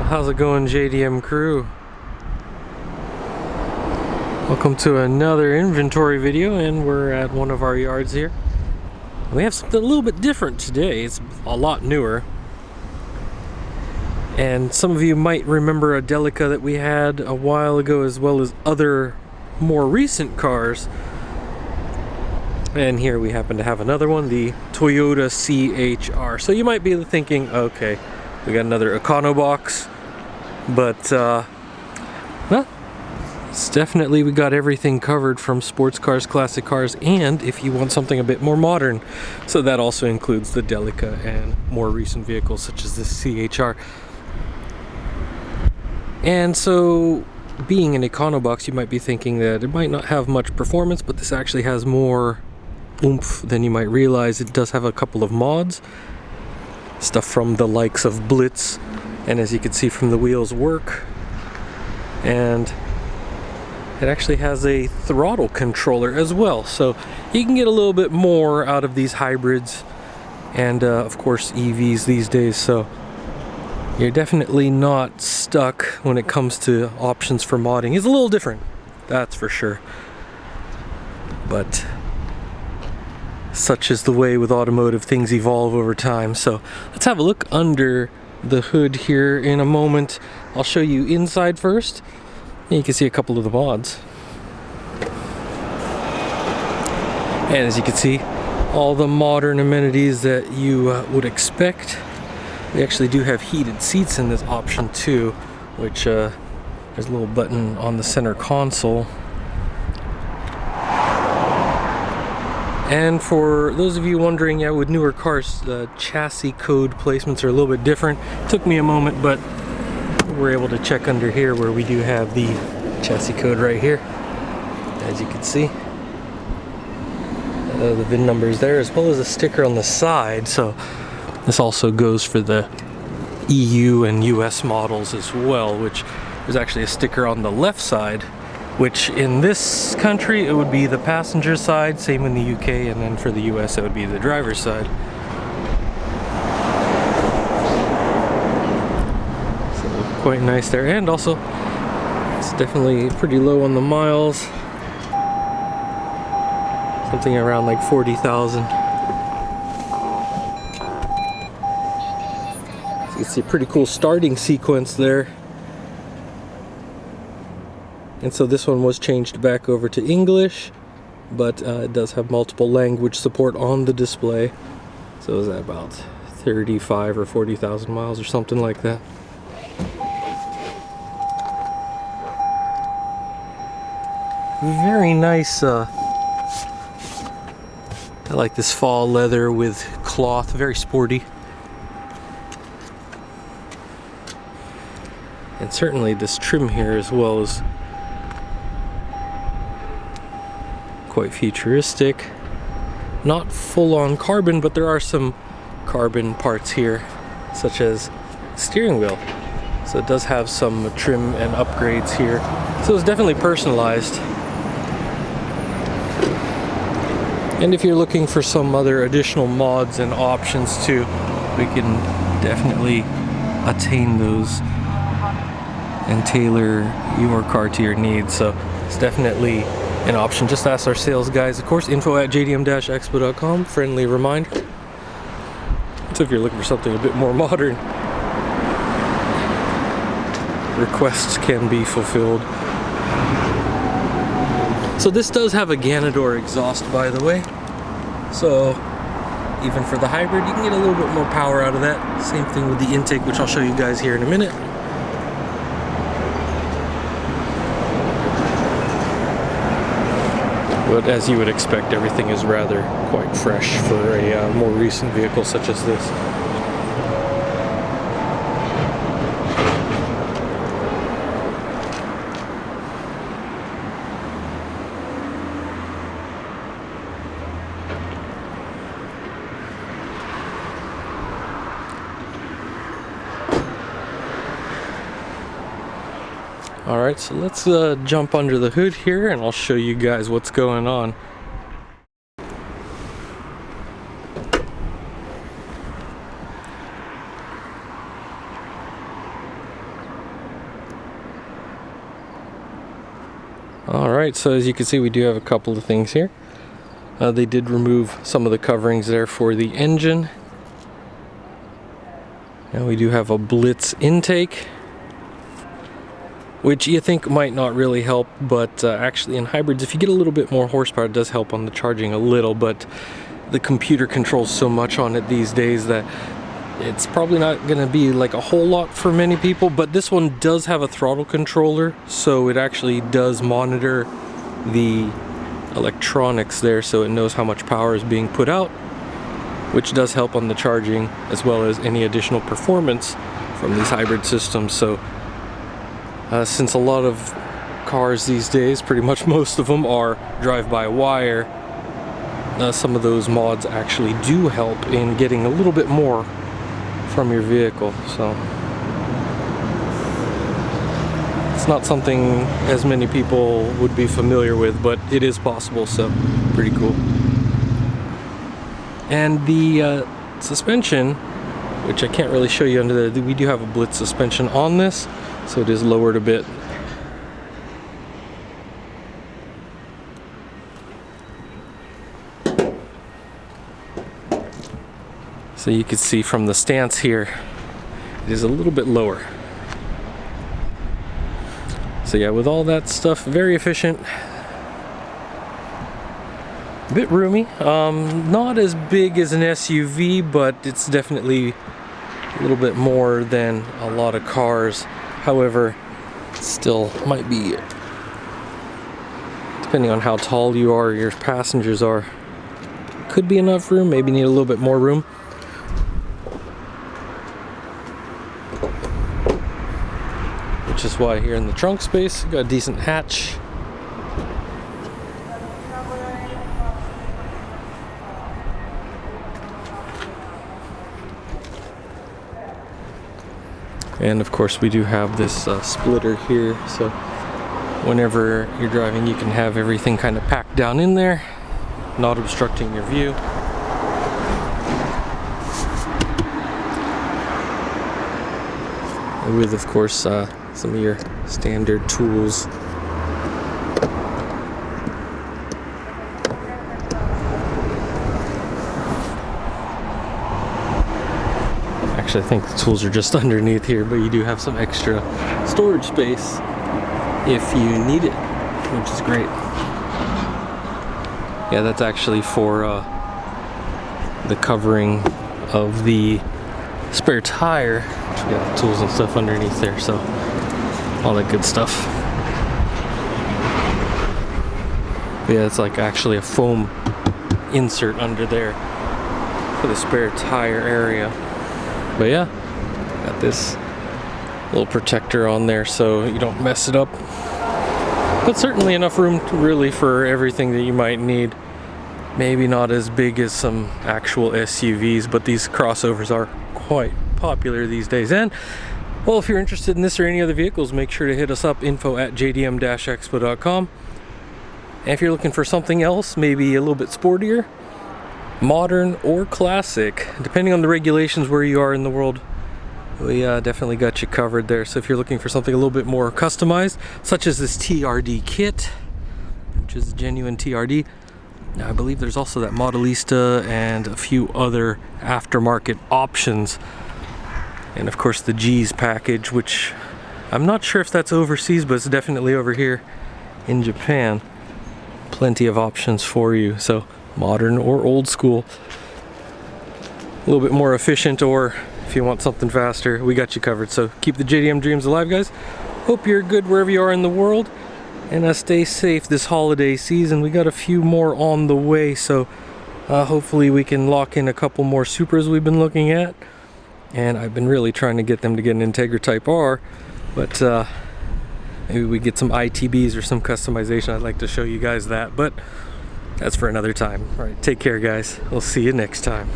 How's it going, JDM crew? Welcome to another inventory video, and we're at one of our yards here. We have something a little bit different today. It's a lot newer. And some of you might remember a Delica that we had a while ago, as well as other more recent cars. And here we happen to have another one, the Toyotachr. So you might be thinking, okay, we got another Econobox, but well, it's definitely, we got everything covered from sports cars, classic cars, and if you want something a bit more modern. So that also includes the Delica and more recent vehicles such as the CHR. And so, being an Econobox, you might be thinking that it might not have much performance, but this actually has more oomph than you might realize. It does have a couple of mods, stuff from the likes of Blitz, and as you can see from the wheels work, and it actually has a throttle controller as well, so you can get a little bit more out of these hybrids and of course EVs these days. So you're definitely not stuck when it comes to options for modding. It's a little different, that's for sure, but such is the way with automotive, things evolve over time. So let's have a look under the hood here in a moment. I'll show you inside first, and you can see a couple of the mods. And as you can see, all the modern amenities that you would expect. We actually do have heated seats in this option too, which there's a little button on the center console. And for those of you wondering, yeah, with newer cars, the chassis code placements are a little bit different. It took me a moment, but we're able to check under here where we do have the chassis code right here, as you can see. The VIN number is there, as well as a sticker on the side. So this also goes for the EU and US models as well, which is actually a sticker on the left side, which in this country it would be the passenger side, same in the UK, and then for the US it would be the driver's side. So quite nice there, and also it's definitely pretty low on the miles, something around like 40,000. So you see a pretty cool starting sequence there. And so this one was changed back over to English, but it does have multiple language support on the display. So is that about 35 or 40,000 miles or something like that? Very nice. I like this fall leather with cloth, very sporty. And certainly this trim here as well is quite futuristic. Not full-on carbon, but there are some carbon parts here, such as steering wheel. So it does have some trim and upgrades here. So it's definitely personalized. And if you're looking for some other additional mods and options too, we can definitely attain those and tailor your car to your needs. So it's definitely an option. Just ask our sales guys, of course, info@jdm-expo.com. Friendly reminder. So if you're looking for something a bit more modern, requests can be fulfilled. So this does have a Ganador exhaust, by the way. So even for the hybrid, you can get a little bit more power out of that. Same thing with the intake, which I'll show you guys here in a minute. But as you would expect, everything is rather quite fresh for a more recent vehicle such as this. Alright, so let's jump under the hood here and I'll show you guys what's going on. Alright, so as you can see, we do have a couple of things here. They did remove some of the coverings there for the engine. And we do have a Blitz intake, which you think might not really help, but actually in hybrids, if you get a little bit more horsepower, it does help on the charging a little, but the computer controls so much on it these days that it's probably not going to be like a whole lot for many people. But this one does have a throttle controller, so it actually does monitor the electronics there, so it knows how much power is being put out, which does help on the charging as well as any additional performance from these hybrid systems. So since a lot of cars these days, pretty much most of them are drive-by-wire, some of those mods actually do help in getting a little bit more from your vehicle. So it's not something as many people would be familiar with, but it is possible, so pretty cool. And the suspension, which I can't really show you under there, we do have a Blitz suspension on this, so it is lowered a bit. So you can see from the stance here, it is a little bit lower. So yeah, with all that stuff, very efficient. A bit roomy. Not as big as an SUV, but it's definitely a little bit more than a lot of cars. However, still might be, depending on how tall you are, your passengers are, could be enough room, maybe need a little bit more room. Which is why here in the trunk space, got a decent hatch. And of course we do have this splitter here, so whenever you're driving you can have everything kind of packed down in there, not obstructing your view. With, of course, some of your standard tools. Actually, I think the tools are just underneath here, but you do have some extra storage space if you need it, which is great. Yeah, that's actually for the covering of the spare tire. We got the tools and stuff underneath there, so all that good stuff. But yeah, it's like actually a foam insert under there for the spare tire area. But yeah, got this little protector on there so you don't mess it up. But certainly enough room to really for everything that you might need. Maybe not as big as some actual SUVs, but these crossovers are quite popular these days. And well, if you're interested in this or any other vehicles, make sure to hit us up, info@jdm-expo.com. And if you're looking for something else, maybe a little bit sportier, modern or classic, depending on the regulations where you are in the world, we definitely got you covered there. So if you're looking for something a little bit more customized, such as this TRD kit, which is a genuine TRD, now I believe there's also that Modelista and a few other aftermarket options. And of course the G's package, which I'm not sure if that's overseas, but it's definitely over here in Japan. Plenty of options for you. So modern or old school, a little bit more efficient, or if you want something faster, we got you covered. So keep the JDM dreams alive, guys. Hope you're good wherever you are in the world, and stay safe this holiday season. We got a few more on the way, so hopefully we can lock in a couple more Supras we've been looking at. And I've been really trying to get them to get an Integra Type R, but maybe we get some ITBs or some customization. I'd like to show you guys that, but that's for another time. All right, take care, guys. We'll see you next time.